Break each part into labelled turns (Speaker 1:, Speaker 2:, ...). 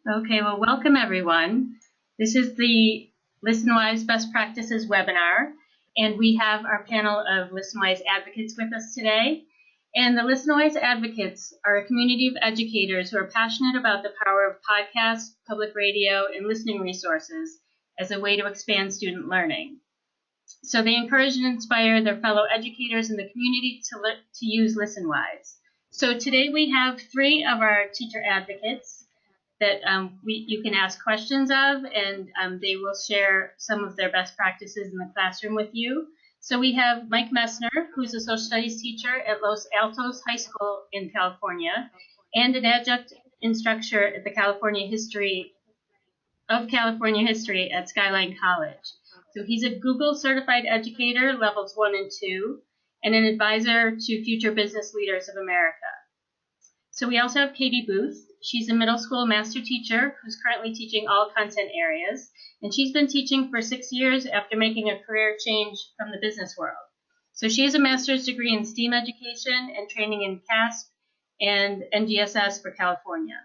Speaker 1: Okay, well, welcome everyone. This is the Listenwise Best Practices webinar, and we have our panel of Listenwise advocates with us today. And the Listenwise advocates are a community of educators who are passionate about the power of podcasts, public radio, and listening resources as a way to expand student learning. So they encourage and inspire their fellow educators in the community to use Listenwise. So today we have three of our teacher advocates that you can ask questions of, and they will share some of their best practices in the classroom with you. So we have Mike Messner, who's a social studies teacher at Los Altos High School in California, and an adjunct instructor at the California History at Skyline College. So he's a Google certified educator, levels 1 and 2, and an advisor to future business leaders of America. So we also have Katie Booth. She's a middle school master teacher who's currently teaching all content areas, and she's been teaching for 6 years after making a career change from the business world. So she has a master's degree in STEAM education and training in CASP and NGSS for California.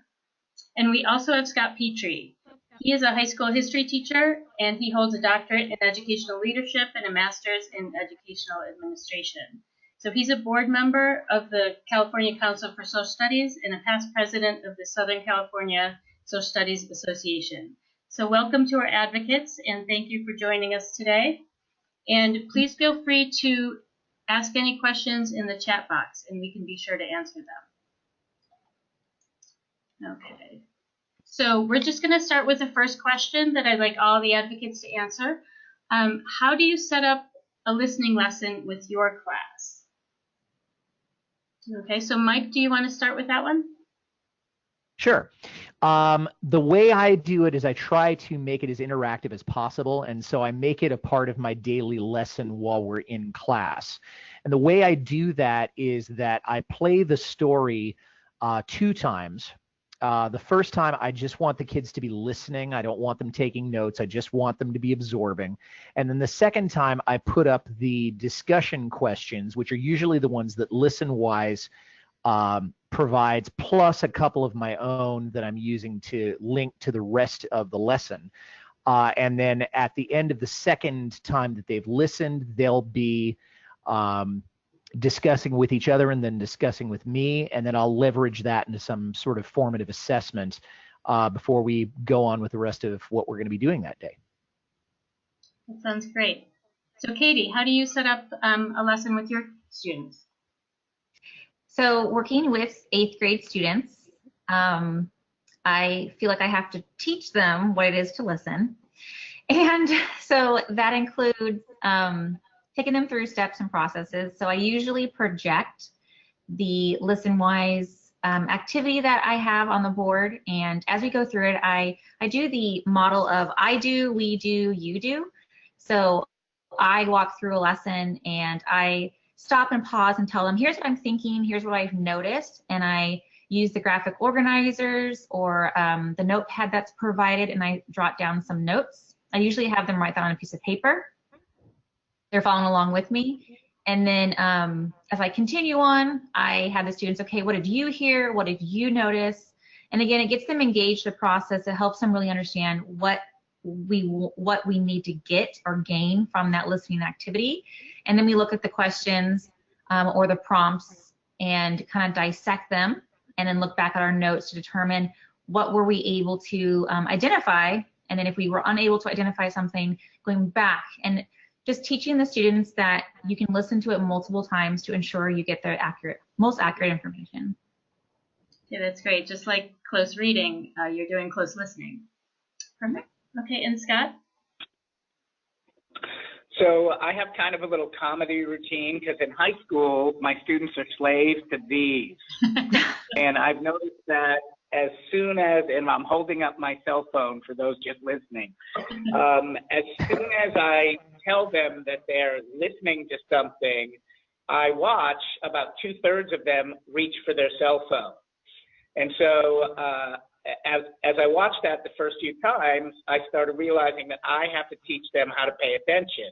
Speaker 1: And we also have Scott Petri. He is a high school history teacher, and he holds a doctorate in educational leadership and a master's in educational administration. So he's a board member of the California Council for Social Studies and a past president of the Southern California Social Studies Association. So welcome to our advocates, and thank you for joining us today. And please feel free to ask any questions in the chat box, and we can be sure to answer them. Okay. So we're just going to start with the first question that I'd like all the advocates to answer. How do you set up a listening lesson with your class? Okay, so Mike, do you want to start with that one?
Speaker 2: Sure. The way I do it is I try to make it as interactive as possible, and so I make it a part of my daily lesson while we're in class. And the way I do that is that I play the story 2 times. The first time, I just want the kids to be listening. I don't want them taking notes. I just want them to be absorbing. And then the second time, I put up the discussion questions, which are usually the ones that Listenwise provides, plus a couple of my own that I'm using to link to the rest of the lesson. And then at the end of the second time that they've listened, they'll be discussing with each other and then discussing with me, and then I'll leverage that into some sort of formative assessment before we go on with the rest of what we're going to be doing that day.
Speaker 1: That sounds great. So Katie, how do you set up a lesson with your students?
Speaker 3: So working with 8th grade students, I feel like I have to teach them what it is to listen. And so that includes taking them through steps and processes. So I usually project the Listenwise activity that I have on the board. And as we go through it, I do the model of I do, we do, you do. So I walk through a lesson and I stop and pause and tell them, here's what I'm thinking, here's what I've noticed. And I use the graphic organizers or the notepad that's provided, and I jot down some notes. I usually have them write that on a piece of paper. They're following along with me. And then as I continue on, I have the students, okay, what did you hear? What did you notice? And again, it gets them engaged in the process. It helps them really understand what we need to get or gain from that listening activity. And then we look at the questions or the prompts and kind of dissect them, and then look back at our notes to determine what were we able to identify. And then if we were unable to identify something, going back and just teaching the students that you can listen to it multiple times to ensure you get the most accurate information.
Speaker 1: Yeah, that's great. Just like close reading, you're doing close listening. Perfect. Okay, and Scott?
Speaker 4: So I have kind of a little comedy routine because in high school, my students are slaves to these. And I've noticed that as soon as, and I'm holding up my cell phone for those just listening, as soon as I tell them that they're listening to something, I watch about 2/3 of them reach for their cell phone. And so as I watched that the first few times, I started realizing that I have to teach them how to pay attention.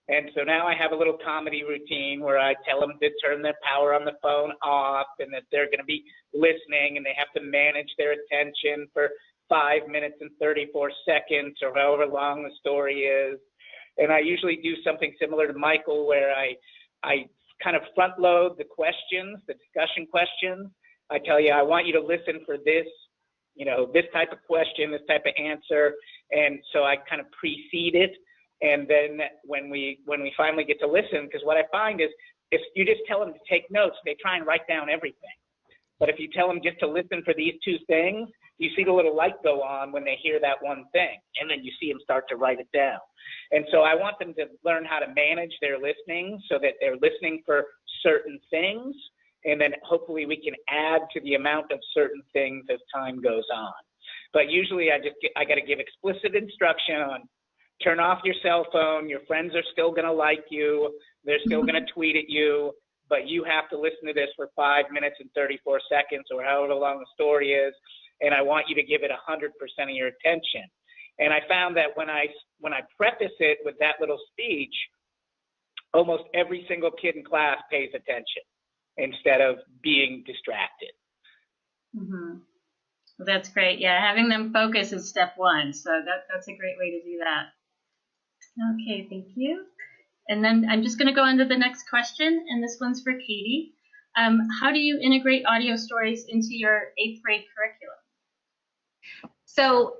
Speaker 4: And so now I have a little comedy routine where I tell them to turn their power on the phone off and that they're going to be listening and they have to manage their attention for 5 minutes and 34 seconds or however long the story is. And I usually do something similar to Michael, where I kind of front load the questions, the discussion questions. I tell you, I want you to listen for this, this type of question, this type of answer. And so I kind of precede it. And then when we finally get to listen, because what I find is if you just tell them to take notes, they try and write down everything. But if you tell them just to listen for these two things, you see the little light go on when they hear that one thing, and then you see them start to write it down. And so I want them to learn how to manage their listening so that they're listening for certain things, and then hopefully we can add to the amount of certain things as time goes on. But usually I got to give explicit instruction on turn off your cell phone. Your friends are still going to like you. They're still going to tweet at you. But you have to listen to this for 5 minutes and 34 seconds or however long the story is, and I want you to give it 100% of your attention. And I found that when I preface it with that little speech, almost every single kid in class pays attention instead of being distracted.
Speaker 1: Mm-hmm. Well, that's great. Yeah, having them focus is step one, so that's a great way to do that. Okay, thank you. And then I'm just going to go on to the next question, and this one's for Katie. How do you integrate audio stories into your 8th grade curriculum?
Speaker 3: So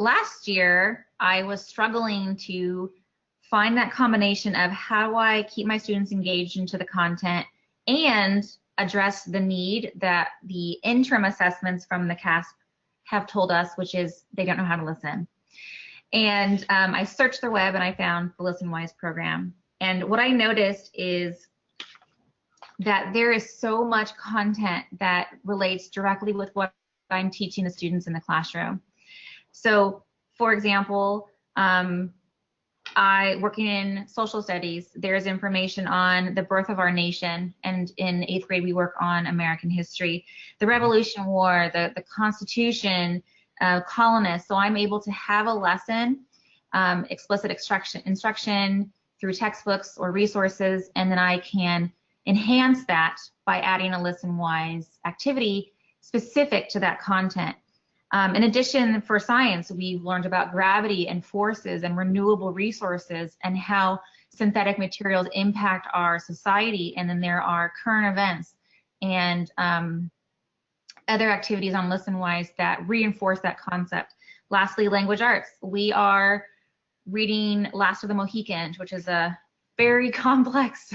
Speaker 3: last year, I was struggling to find that combination of how do I keep my students engaged into the content and address the need that the interim assessments from the CASP have told us, which is they don't know how to listen. And I searched the web and I found the Listenwise program. And what I noticed is that there is so much content that relates directly with what I'm teaching the students in the classroom. So, for example, working in social studies, there's information on the birth of our nation, and in 8th grade we work on American history, the Revolution War, the Constitution, colonists. So I'm able to have a lesson, explicit instruction through textbooks or resources, and then I can enhance that by adding a Listenwise activity specific to that content. In addition, for science, we've learned about gravity and forces and renewable resources and how synthetic materials impact our society. And then there are current events and other activities on Listenwise that reinforce that concept. Lastly, language arts. We are reading Last of the Mohicans, which is a very complex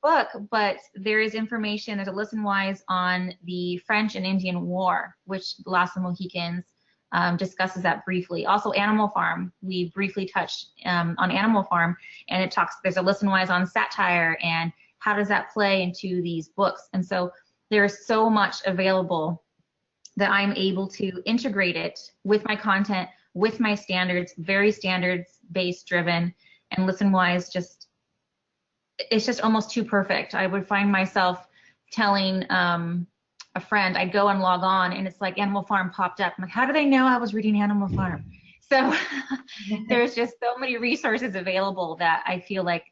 Speaker 3: book, but there is information, there's a Listenwise on the French and Indian War, which Last of the Mohicans discusses that briefly. Also Animal Farm, we briefly touched on Animal Farm, and there's a Listenwise on satire and how does that play into these books. And so there's so much available that I'm able to integrate it with my content, with my standards, very standards-based driven, and Listenwise it's just almost too perfect. I would find myself telling a friend, I'd go and log on and it's like Animal Farm popped up. I'm like, how do they know I was reading Animal Farm? So there's just so many resources available that I feel like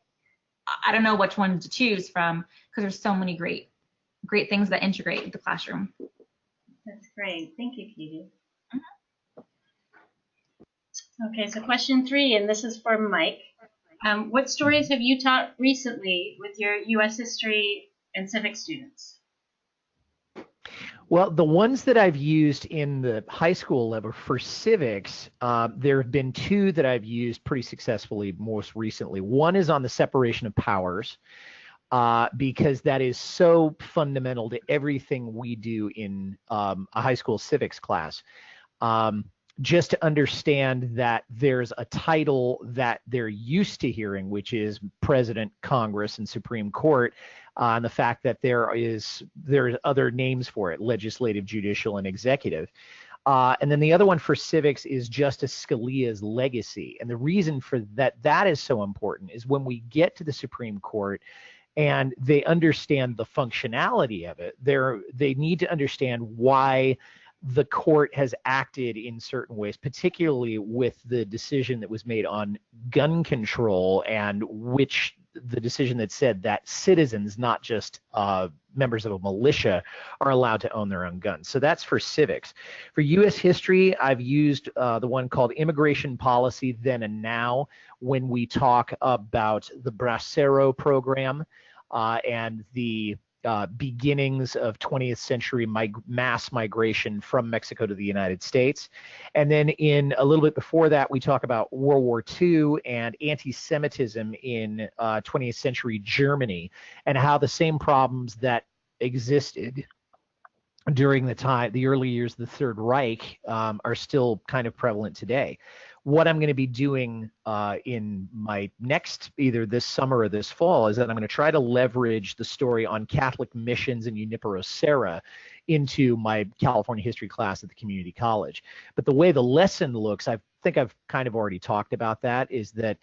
Speaker 3: I don't know which one to choose from because there's so many great things that integrate the classroom.
Speaker 1: That's great. Thank you, Katie. Okay, so question 3, and this is for Mike. What stories have you taught recently with your U.S. history and civics students?
Speaker 2: Well, the ones that I've used in the high school level for civics, there have been 2 that I've used pretty successfully most recently. One is on the separation of powers, because that is so fundamental to everything we do in a high school civics class. Just to understand that there's a title that they're used to hearing, which is President, Congress, and Supreme Court, and the fact that there's other names for it, legislative, judicial, and executive. And then the other one for civics is Justice Scalia's legacy. And the reason for that is so important is when we get to the Supreme Court and they understand the functionality of it, they need to understand why the court has acted in certain ways, particularly with the decision that was made on gun control and which the decision that said that citizens, not just members of a militia, are allowed to own their own guns. So that's for civics. For U.S. history, I've used the one called Immigration Policy Then and Now when we talk about the Bracero program and the beginnings of 20th century mass migration from Mexico to the United States. And then in a little bit before that, we talk about World War II and anti-Semitism in 20th century Germany, and how the same problems that existed during the early years of the Third Reich are still kind of prevalent today. What I'm going to be doing in my next, either this summer or this fall, is that I'm going to try to leverage the story on Catholic missions in Junipero Serra into my California history class at the community college. But the way the lesson looks, I think I've kind of already talked about that, is that,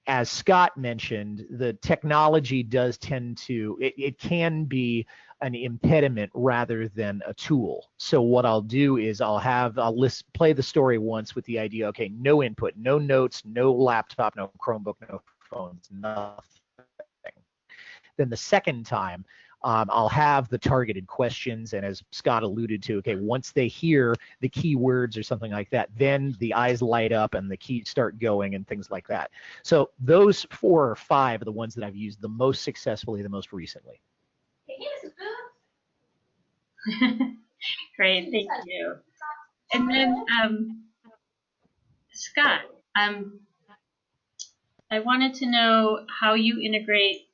Speaker 2: as Scott mentioned, the technology does tend to, it can be an impediment rather than a tool. So what I'll do is I'll play the story once with the idea, okay, no input, no notes, no laptop, no Chromebook, no phones, nothing. Then the second time, I'll have the targeted questions, and as Scott alluded to, okay, once they hear the key words or something like that, then the eyes light up and the keys start going and things like that. So those 4 or 5 are the ones that I've used the most successfully, the most recently.
Speaker 1: Great, thank you. And then Scott, I wanted to know how you integrate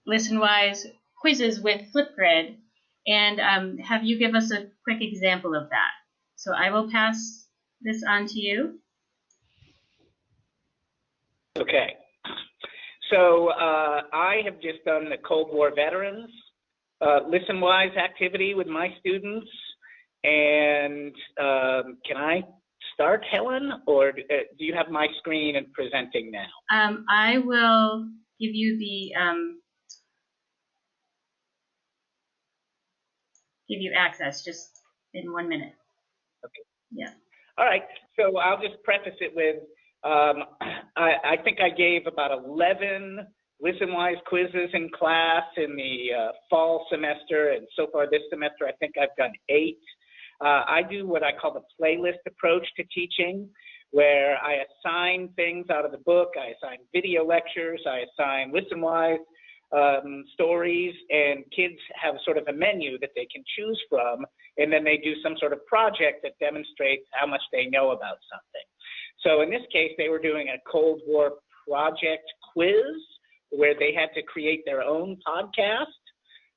Speaker 1: Listenwise quizzes with Flipgrid, and have you give us a quick example of that. So I will pass this on to you.
Speaker 4: Okay. So I have just done the Cold War veterans Listenwise activity with my students, and can I start, Helen, or do you have my screen and presenting now?
Speaker 1: I will give you the give you access just in 1 minute.
Speaker 4: Okay.
Speaker 1: Yeah.
Speaker 4: All right. So I'll just preface it with I think I gave about 11 Listenwise quizzes in class in the fall semester, and so far this semester I think I've done 8. I do what I call the playlist approach to teaching, where I assign things out of the book. I assign video lectures. I assign Listenwise stories, and kids have sort of a menu that they can choose from, and then they do some sort of project that demonstrates how much they know about something. So in this case, they were doing a Cold War project quiz where they had to create their own podcast.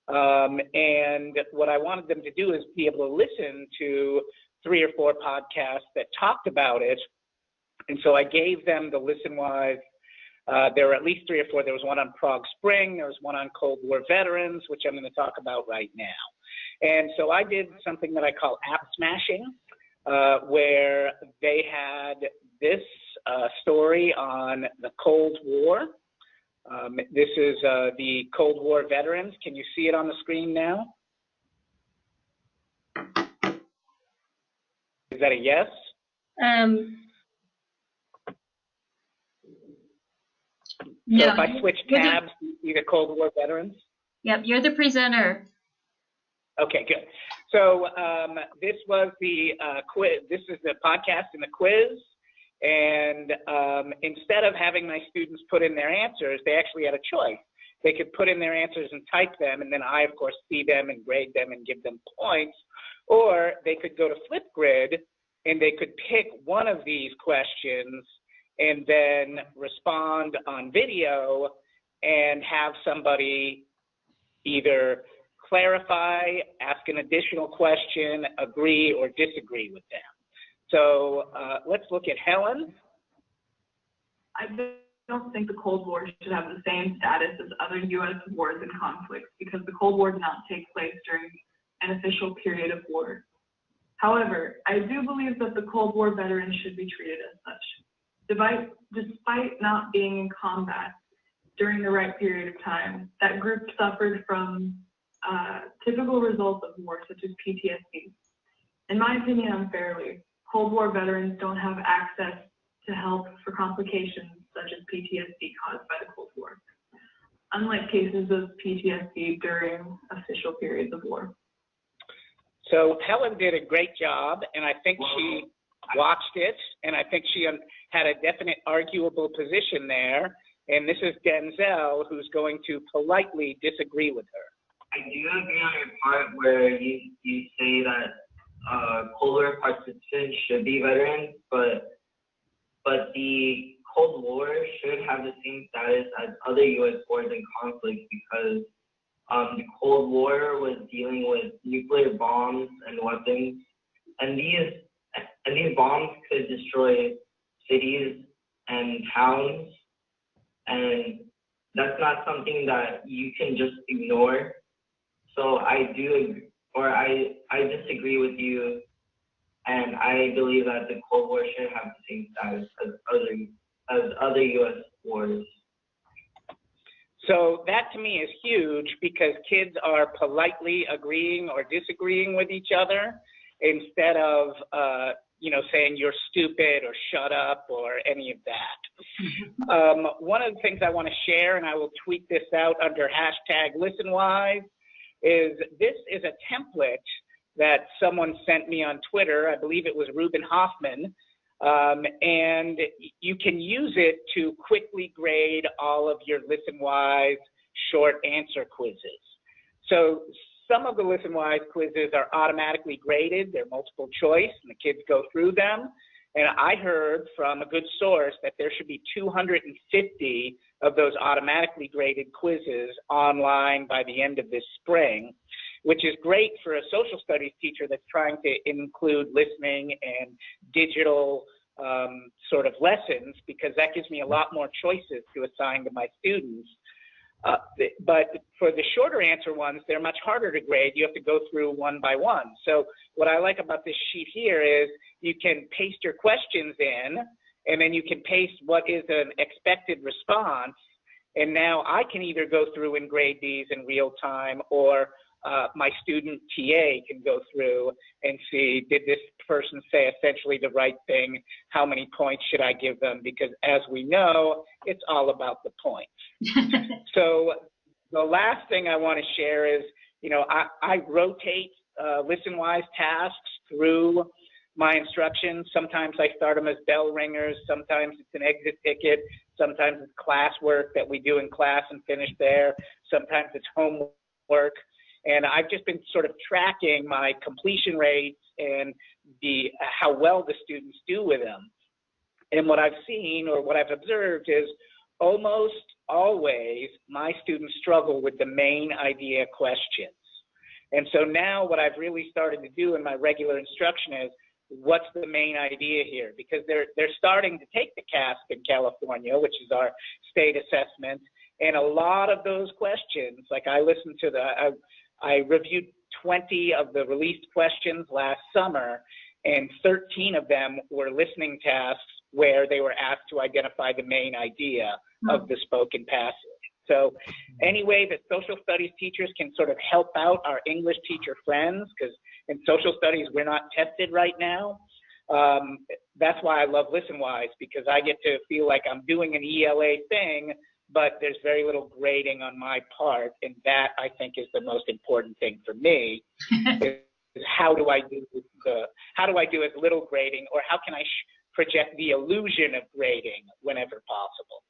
Speaker 4: And what I wanted them to do is be able to listen to 3 or 4 podcasts that talked about it. And so I gave them the Listenwise. There were at least 3 or 4. There was one on Prague Spring. There was one on Cold War veterans, which I'm going to talk about right now. And so I did something that I call app smashing, where they had this story on the Cold War. This is the Cold War veterans. Can you see it on the screen now? Is that a yes?
Speaker 1: No.
Speaker 4: So if I switch tabs, you see the Cold War veterans?
Speaker 1: Yep, you're the presenter.
Speaker 4: Okay, good. So this was the quiz. This is the podcast and the quiz. And instead of having my students put in their answers, they actually had a choice. They could put in their answers and type them, and then I, of course, see them and grade them and give them points. Or they could go to Flipgrid, and they could pick one of these questions and then respond on video and have somebody either clarify, ask an additional question, agree, or disagree with them. So let's look at Helen.
Speaker 5: I don't think the Cold War should have the same status as other U.S. wars and conflicts because the Cold War did not take place during an official period of war. However, I do believe that the Cold War veterans should be treated as such. Despite not being in combat during the right period of time, that group suffered from typical results of war, such as PTSD. In my opinion, unfairly, Cold War veterans don't have access to help for complications such as PTSD caused by the Cold War, unlike cases of PTSD during official periods of war.
Speaker 4: So Helen did a great job, and I think she watched it, and I think she had a definite arguable position there. And this is Denzel, who's going to politely disagree with her.
Speaker 6: I do agree on your part where you say that Cold War participants should be veterans, but the Cold War should have the same status as other U.S. wars and conflicts because the Cold War was dealing with nuclear bombs and weapons, and these bombs could destroy cities and towns, and that's not something that you can just ignore. So I disagree with you, and I believe that the Cold War should have the same status as other U.S. wars.
Speaker 4: So that to me is huge because kids are politely agreeing or disagreeing with each other instead of, saying you're stupid or shut up or any of that. One of the things I want to share, and I will tweet this out under hashtag Listenwise, is this is a template that someone sent me on Twitter. I believe it was Ruben Hoffman. And you can use it to quickly grade all of your Listenwise short answer quizzes. So some of the Listenwise quizzes are automatically graded. They're multiple choice, and the kids go through them. And I heard from a good source that there should be 250 of those automatically graded quizzes online by the end of this spring, which is great for a social studies teacher that's trying to include listening and digital sort of lessons, because that gives me a lot more choices to assign to my students. But for the shorter answer ones, they're much harder to grade. You have to go through one by one. So what I like about this sheet here is you can paste your questions in, and then you can paste what is an expected response. And now I can either go through and grade these in real time, or my student TA can go through and see, did this person say essentially the right thing? How many points should I give them? Because as we know, it's all about the points. So the last thing I want to share is, I rotate Listenwise tasks through my instructions. Sometimes I start them as bell ringers. Sometimes it's an exit ticket. Sometimes it's classwork that we do in class and finish there. Sometimes it's homework. And I've just been sort of tracking my completion rates and how well the students do with them. And what I've seen, or what I've observed, is almost always my students struggle with the main idea questions. And so now what I've really started to do in my regular instruction is, what's the main idea here? Because they're starting to take the CASP in California, which is our state assessment. And a lot of those questions, like I reviewed 20 of the released questions last summer, and 13 of them were listening tasks where they were asked to identify the main idea of the spoken passage. So any way that social studies teachers can sort of help out our English teacher friends, because in social studies we're not tested right now, that's why I love Listenwise, because I get to feel like I'm doing an ELA thing, but there's very little grading on my part, and that I think is the most important thing for me. Is how do I do as little grading, or how can I project the illusion of grading whenever possible?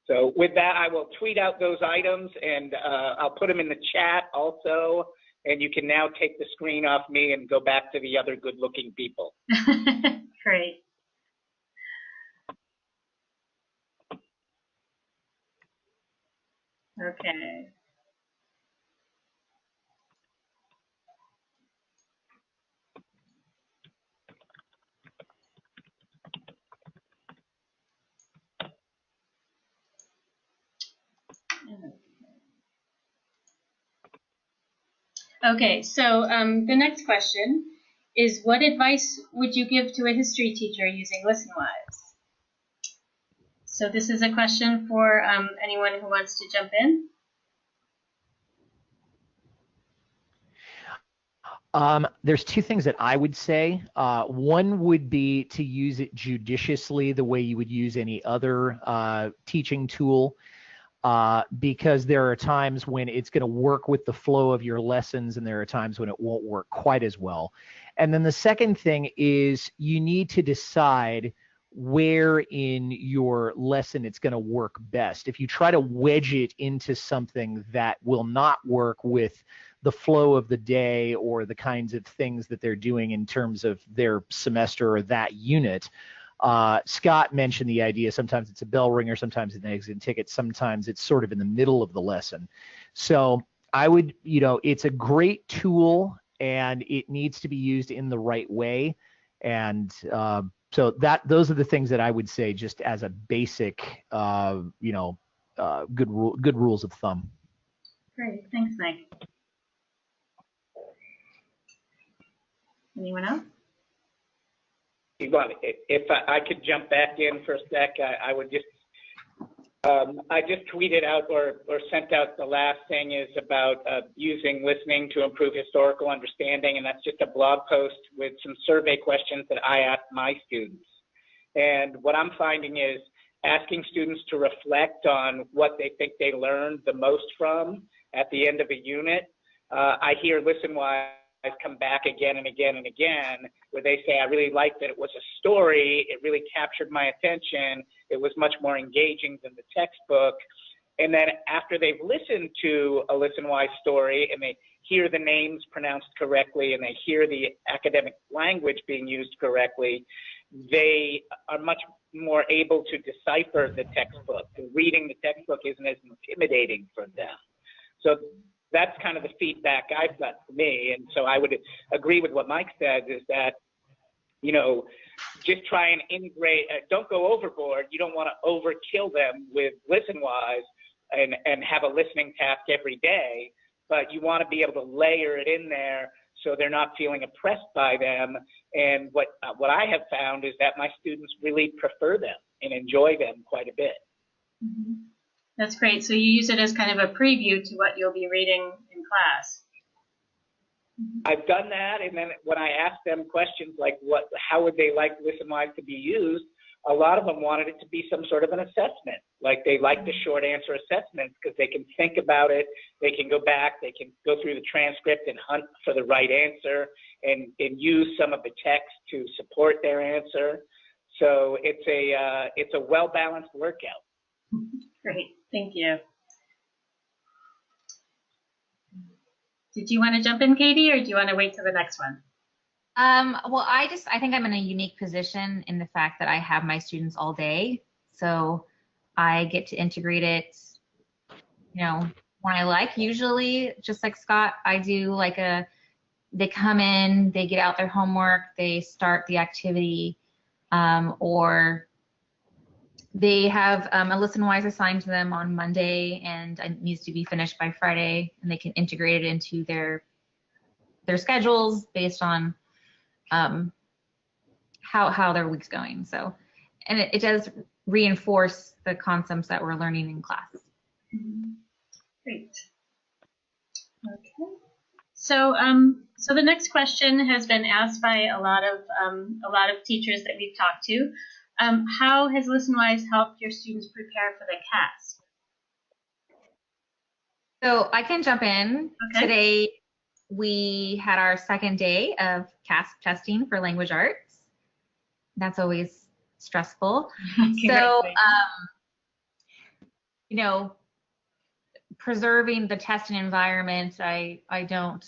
Speaker 4: So with that, I will tweet out those items, and I'll put them in the chat also, and you can now take the screen off me and go back to the other good-looking people.
Speaker 1: Great. Okay. Okay, so the next question is, what advice would you give to a history teacher using Listenwise? So this is a question for anyone who wants to jump in.
Speaker 2: There's two things that I would say. One would be to use it judiciously, the way you would use any other teaching tool, because there are times when it's going to work with the flow of your lessons, and there are times when it won't work quite as well. And then the second thing is you need to decide where in your lesson it's going to work best. If you try to wedge it into something that will not work with the flow of the day or the kinds of things that they're doing in terms of their semester or that unit. Scott mentioned the idea, sometimes it's a bell ringer, sometimes it's an exit ticket, sometimes it's sort of in the middle of the lesson. So I would, it's a great tool and it needs to be used in the right way. And so those are the things that I would say just as a basic, good rules of thumb.
Speaker 1: Great, thanks, Mike. Anyone else?
Speaker 4: If I could jump back in for a sec, I would just, I just tweeted out or sent out the last thing is about using listening to improve historical understanding, and that's just a blog post with some survey questions that I asked my students. And what I'm finding is asking students to reflect on what they think they learned the most from at the end of a unit. I hear Listenwise come back again and again and again, where they say, I really liked that it was a story, it really captured my attention, it was much more engaging than the textbook. And then after they've listened to a Listenwise story and they hear the names pronounced correctly and they hear the academic language being used correctly, they are much more able to decipher the textbook. Reading the textbook isn't as intimidating for them. So that's kind of the feedback I've got for me. And so I would agree with what Mike said, is that, just try and integrate, don't go overboard. You don't want to overkill them with Listenwise and have a listening task every day, but you want to be able to layer it in there so they're not feeling oppressed by them. And what I have found is that my students really prefer them and enjoy them quite a bit.
Speaker 1: Mm-hmm. That's great. So you use it as kind of a preview to what you'll be reading in class.
Speaker 4: I've done that, and then when I ask them questions like how would they like Listenwise to be used, a lot of them wanted it to be some sort of an assessment. Like they like the short answer assessments because they can think about it, they can go back, they can go through the transcript and hunt for the right answer and use some of the text to support their answer. So it's a well-balanced workout.
Speaker 1: Great, thank you. Did you want to jump in, Katie, or do you want to wait till the next one?
Speaker 3: Well, I think I'm in a unique position in the fact that I have my students all day. So I get to integrate it, when I like. Usually, just like Scott, I do they come in, they get out their homework, they start the activity, or they have a Listenwise assigned to them on Monday and it needs to be finished by Friday, and they can integrate it into their schedules based on how their week's going. So, and it does reinforce the concepts that we're learning in class.
Speaker 1: Great. Okay. So, so the next question has been asked by a lot of teachers that we've talked to. How has Listenwise helped your students prepare for the CASP?
Speaker 3: So I can jump in.
Speaker 1: Okay.
Speaker 3: Today we had our second day of CASP testing for language arts. That's always stressful. So, preserving the testing environment, I don't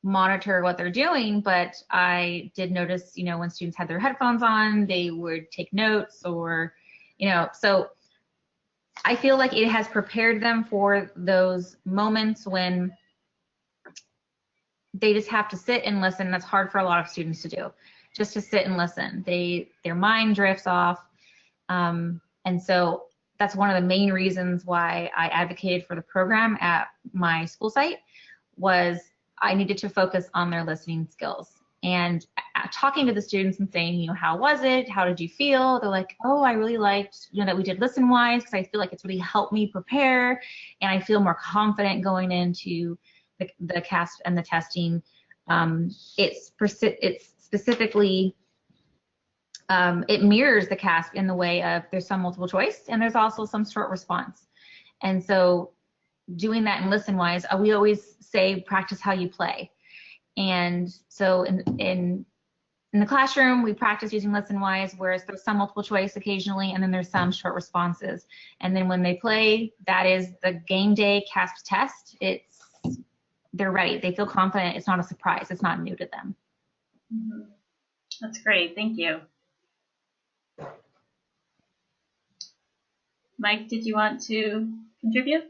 Speaker 3: monitor what they're doing, but I did notice, when students had their headphones on, they would take notes or, so I feel like it has prepared them for those moments when they just have to sit and listen. That's hard for a lot of students to do, just to sit and listen. Their mind drifts off. And so that's one of the main reasons why I advocated for the program at my school site, was I needed to focus on their listening skills. And talking to the students and saying, how was it? How did you feel? They're like, oh, I really liked, that we did Listenwise, because I feel like it's really helped me prepare, and I feel more confident going into the CASP and the testing. It's specifically, it mirrors the CASP in the way of there's some multiple choice and there's also some short response. And so doing that in Listenwise, we always say practice how you play. And so in the classroom, we practice using Listenwise, whereas there's some multiple choice occasionally, and then there's some short responses. And then when they play, that is the game day CASP test. They're ready. They feel confident. It's not a surprise. It's not new to them.
Speaker 1: Mm-hmm. That's great. Thank you. Mike, did you want to contribute?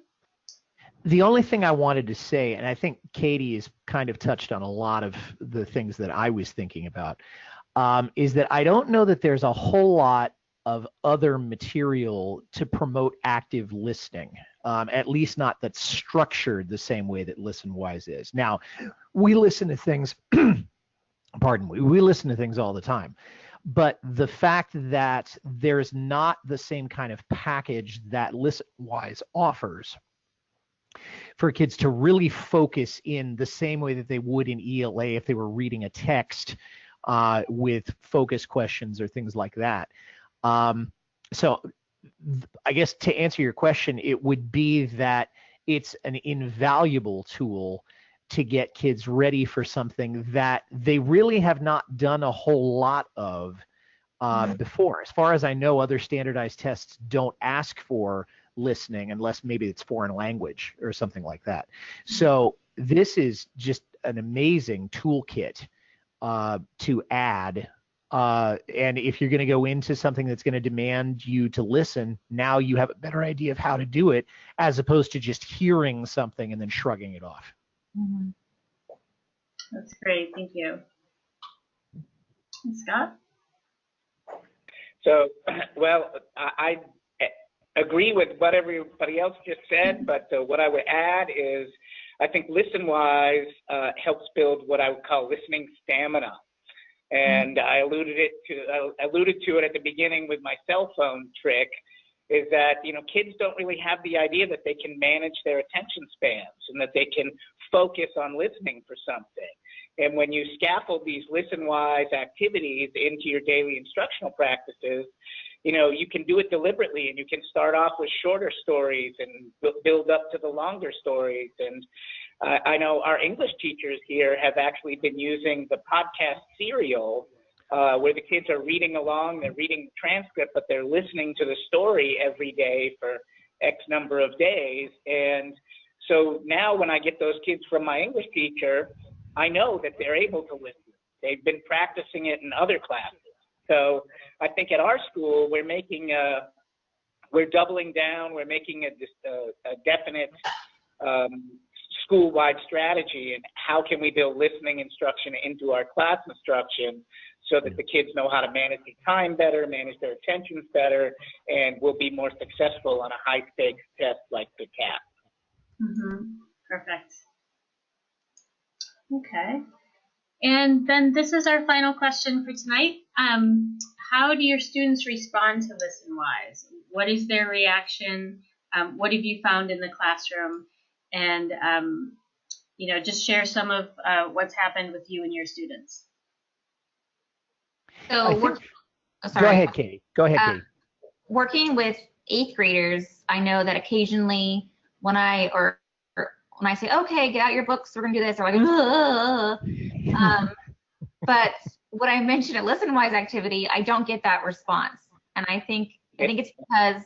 Speaker 2: The only thing I wanted to say, and I think Katie has kind of touched on a lot of the things that I was thinking about, is that I don't know that there's a whole lot of other material to promote active listening, at least not that's structured the same way that Listenwise is. Now, we listen to things, pardon me, we listen to things all the time. But the fact that there's not the same kind of package that Listenwise offers for kids to really focus in the same way that they would in ELA if they were reading a text with focus questions or things like that. So I guess to answer your question, it would be that it's an invaluable tool to get kids ready for something that they really have not done a whole lot of before. As far as I know, other standardized tests don't ask for listening unless maybe it's foreign language or something like that. So this is just an amazing toolkit to add. And if you're going to go into something that's going to demand you to listen, now you have a better idea of how to do it, as opposed to just hearing something and then shrugging it off.
Speaker 3: Mm-hmm.
Speaker 1: That's great. Thank you. And Scott?
Speaker 4: So, well, I agree with what everybody else just said, but what I would add is I think Listenwise helps build what I would call listening stamina. And I alluded to it at the beginning with my cell phone trick, is that, you know, kids don't really have the idea that they can manage their attention spans and that they can focus on listening for something. And when you scaffold these Listenwise activities into your daily instructional practices, you know, you can do it deliberately, and you can start off with shorter stories and build up to the longer stories. And I know our English teachers here have actually been using the podcast serial, where the kids are reading along, they're reading the transcript, but they're listening to the story every day for X number of days. And so now when I get those kids from my English teacher, I know that they're able to listen. They've been practicing it in other classes. So I think at our school, we're doubling down. We're making a definite school-wide strategy, and how can we build listening instruction into our class instruction so that the kids know how to manage their time better, manage their attentions better, and will be more successful on a high-stakes test like the CAP.
Speaker 1: Mm-hmm. Perfect. Okay. And then this is our final question for tonight. How do your students respond to Listenwise? What is their reaction? What have you found in the classroom? And, you know, just share some of what's happened with you and your students.
Speaker 3: So
Speaker 2: Go ahead, Katie. Go ahead, Katie.
Speaker 3: Working with 8th graders, I know that occasionally when I say, okay, get out your books, we're going to do this, they're like, but what I mentioned at Listenwise activity, I don't get that response. And I think it's because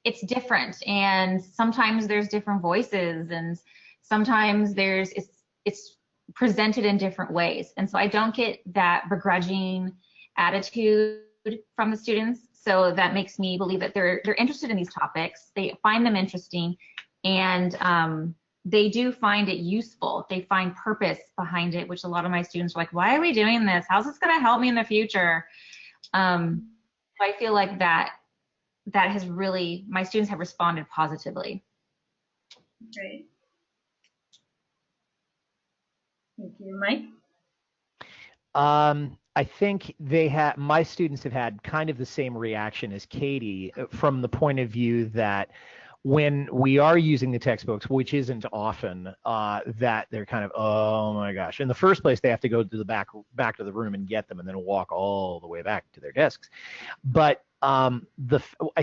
Speaker 3: it's different. And sometimes there's different voices, and sometimes it's presented in different ways. And so I don't get that begrudging attitude from the students. So that makes me believe that they're interested in these topics. They find them interesting, and they do find it useful. They find purpose behind it, which a lot of my students are like, why are we doing this? How's this going to help me in the future? I feel like that has really, my students have responded positively.
Speaker 1: Great. Thank you. Mike?
Speaker 2: I think my students have had kind of the same reaction as Katie, from the point of view that when we are using the textbooks, which isn't often, that they're kind of, oh my gosh. In the first place, they have to go to the back of the room and get them and then walk all the way back to their desks. But I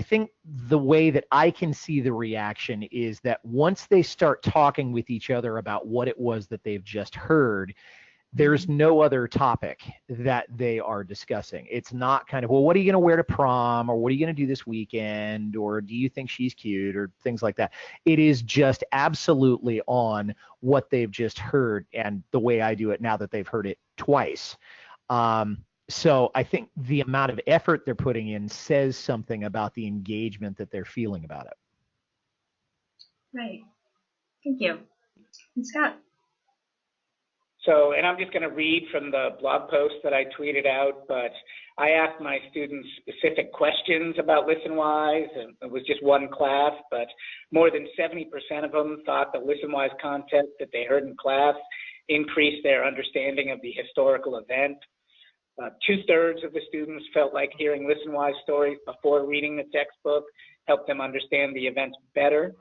Speaker 2: think the way that I can see the reaction is that once they start talking with each other about what it was that they've just heard, there's no other topic that they are discussing. It's not kind of, well, what are you going to wear to prom, or what are you going to do this weekend, or do you think she's cute, or things like that. It is just absolutely on what they've just heard, and the way I do it now that they've heard it twice. So I think the amount of effort they're putting in says something about the engagement that they're feeling about it.
Speaker 1: Right. Thank you. And Scott?
Speaker 4: So, and I'm just going to read from the blog post that I tweeted out, but I asked my students specific questions about Listenwise, and it was just one class, but more than 70% of them thought that Listenwise content that they heard in class increased their understanding of the historical event. 2/3 of the students felt like hearing Listenwise stories before reading the textbook helped them understand the events better.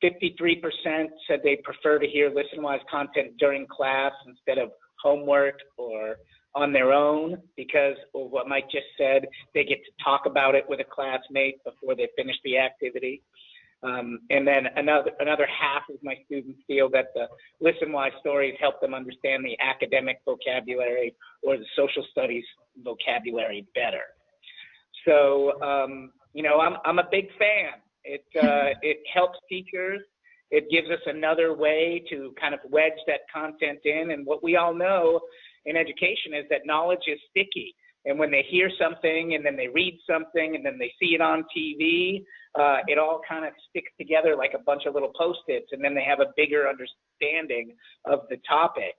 Speaker 4: 53% said they prefer to hear Listenwise content during class instead of homework or on their own, because of what Mike just said, they get to talk about it with a classmate before they finish the activity. And then another half of my students feel that the Listenwise stories help them understand the academic vocabulary or the social studies vocabulary better. So, I'm a big fan. It helps teachers. It gives us another way to kind of wedge that content in. And what we all know in education is that knowledge is sticky. And when they hear something and then they read something and then they see it on TV, it all kind of sticks together like a bunch of little Post-its, and then they have a bigger understanding of the topic.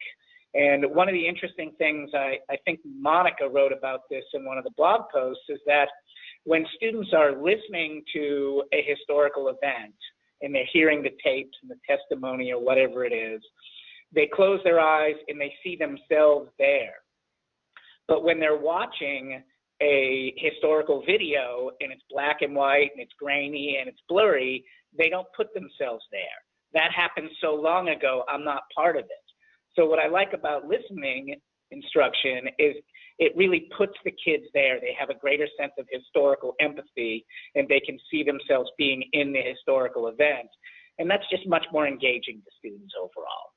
Speaker 4: And one of the interesting things, I think Monica wrote about this in one of the blog posts, is that when students are listening to a historical event and they're hearing the tapes and the testimony or whatever it is, they close their eyes and they see themselves there. But when they're watching a historical video and it's black and white and it's grainy and it's blurry, they don't put themselves there. That happened so long ago, I'm not part of it. So what I like about listening instruction is it really puts the kids there. They have a greater sense of historical empathy, and they can see themselves being in the historical event. And that's just much more engaging to students overall.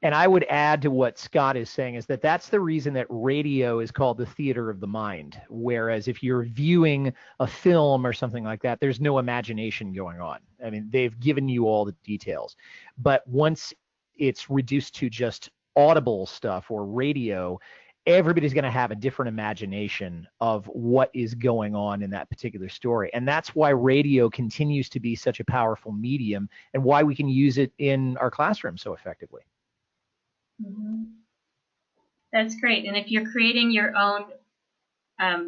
Speaker 2: And I would add to what Scott is saying is that that's the reason that radio is called the theater of the mind. Whereas if you're viewing a film or something like that, there's no imagination going on. I mean, they've given you all the details. But once it's reduced to just audible stuff or radio, everybody's going to have a different imagination of what is going on in that particular story. And that's why radio continues to be such a powerful medium and why we can use it in our classroom so effectively.
Speaker 1: Mm-hmm. That's great. And if you're creating your own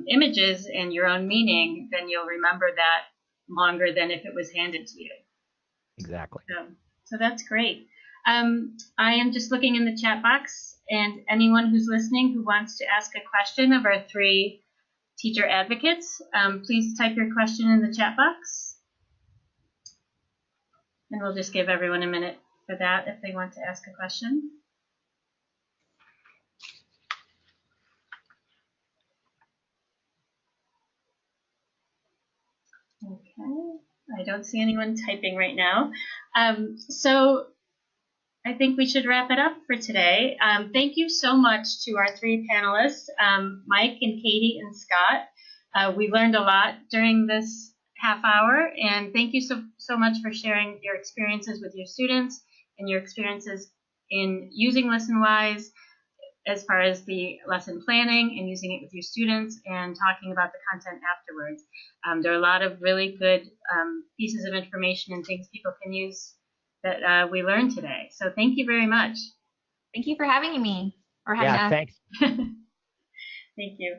Speaker 1: images and your own meaning, then you'll remember that longer than if it was handed to you.
Speaker 2: Exactly.
Speaker 1: So that's great. I am just looking in the chat box, and anyone who's listening who wants to ask a question of our 3 teacher advocates, please type your question in the chat box. And we'll just give everyone a minute for that if they want to ask a question. Okay, I don't see anyone typing right now. So I think we should wrap it up for today. Thank you so much to our 3 panelists, Mike and Katie and Scott. We learned a lot during this half hour, and thank you so much for sharing your experiences with your students and your experiences in using Listenwise as far as the lesson planning and using it with your students and talking about the content afterwards. There are a lot of really good pieces of information and things people can use that we learned today. So thank you very much.
Speaker 3: Thank you for having me, or having us.
Speaker 2: Thanks.
Speaker 1: Thank you.